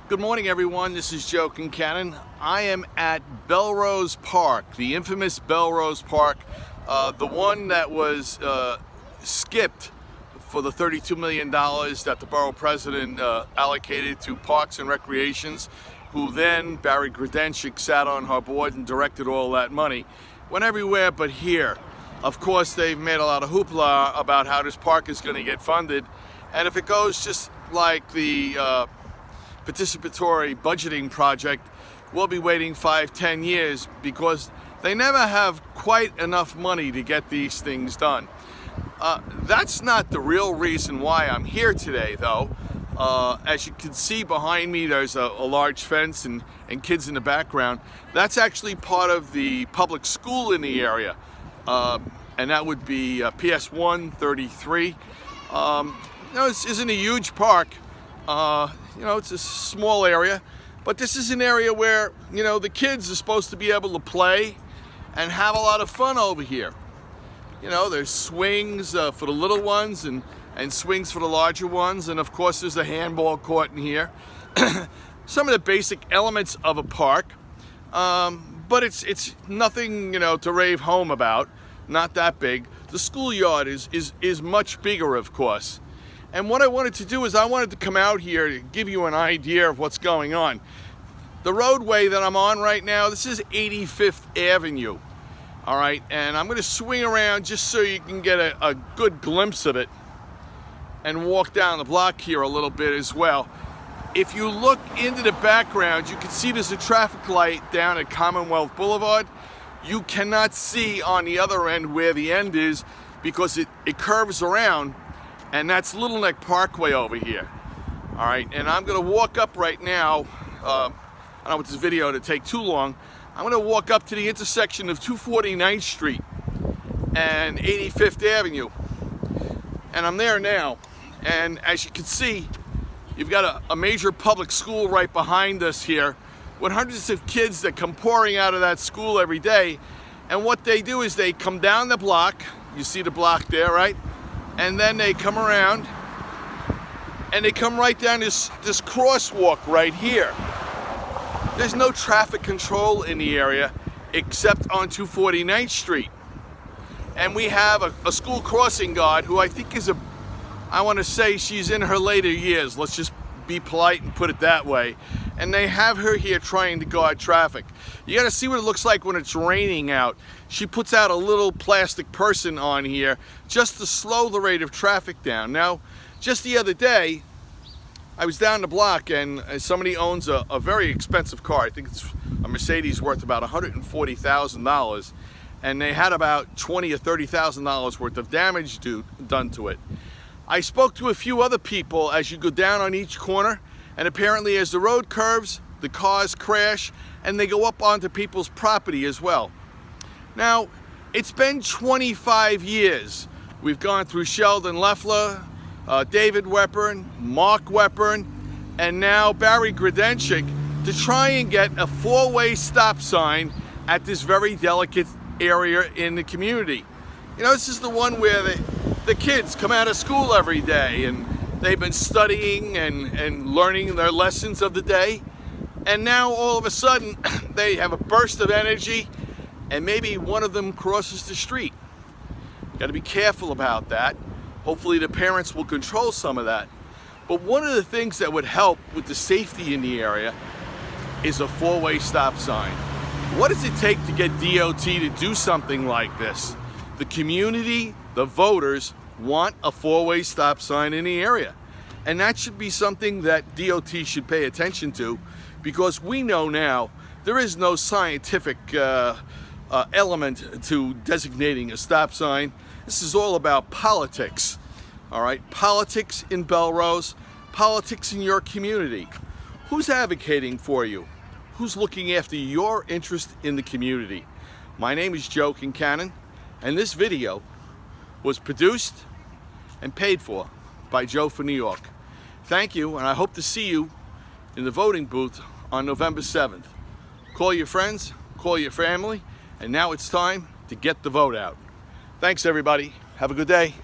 Good morning, everyone. This is Joe Kincannon. I am at Belrose Park, the infamous Belrose Park, the one that was skipped for the $32 million that the borough president allocated to Parks and Recreations, who then, Barry Grodenchik, sat on her board and directed all that money. Went everywhere but here. Of course, they've made a lot of hoopla about how this park is going to get funded, and if it goes just like the participatory budgeting project, we'll be waiting 5-10 years because they never have quite enough money to get these things done. That's not the real reason why I'm here today, though. As you can see behind me, there's a large fence and kids in the background. That's actually part of the public school in the area, and that would be PS133. This isn't a huge park. It's a small area, but this is an area where, the kids are supposed to be able to play and have a lot of fun over here. There's swings for the little ones and swings for the larger ones, and of course there's a handball court in here. Some of the basic elements of a park, but it's nothing, to rave home about. Not that big. The schoolyard is much bigger, of course. And what I wanted to do is I wanted to come out here to give you an idea of what's going on. The roadway that I'm on right now, this is 85th Avenue. All right, and I'm going to swing around just so you can get a good glimpse of it and walk down the block here a little bit as well. If you look into the background, you can see there's a traffic light down at Commonwealth Boulevard. You cannot see on the other end where the end is because it curves around. And that's Little Neck Parkway over here. All right, and I'm gonna walk up right now. I don't want this video to take too long. I'm gonna walk up to the intersection of 249th Street and 85th Avenue. And I'm there now. And as you can see, you've got a major public school right behind us here with hundreds of kids that come pouring out of that school every day. And what they do is they come down the block. You see the block there, right? And then they come around and they come right down this crosswalk right here. There's no traffic control in the area except on 249th Street. And we have a school crossing guard who I think is I want to say she's in her later years. Let's just be polite and put it that way. And they have her here trying to guard traffic. You got to see what it looks like when it's raining out. She puts out a little plastic person on here just to slow the rate of traffic down. Now, just the other day, I was down the block and somebody owns a very expensive car. I think it's a Mercedes worth about $140,000. And they had about $20,000 or $30,000 worth of damage done to it. I spoke to a few other people as you go down on each corner, and apparently as the road curves, the cars crash and they go up onto people's property as well. Now, it's been 25 years. We've gone through Sheldon Loeffler, David Wepern, Mark Wepern, and now Barry Grodenchik to try and get a four-way stop sign at this very delicate area in the community. This is the one where the kids come out of school every day and they've been studying and learning their lessons of the day. And now all of a sudden they have a burst of energy and maybe one of them crosses the street. Got to be careful about that. Hopefully the parents will control some of that. But one of the things that would help with the safety in the area is a four-way stop sign. What does it take to get DOT to do something like this? The community, the voters, want a four-way stop sign in the area. And that should be something that DOT should pay attention to, because we know now there is no scientific element to designating a stop sign. This is all about politics, all right? Politics in Belrose, politics in your community. Who's advocating for you? Who's looking after your interest in the community? My name is Joe Kincannon, and this video was produced and paid for by Joe for New York. Thank you, and I hope to see you in the voting booth on November 7th. Call your friends, call your family, and now it's time to get the vote out. Thanks, everybody. Have a good day.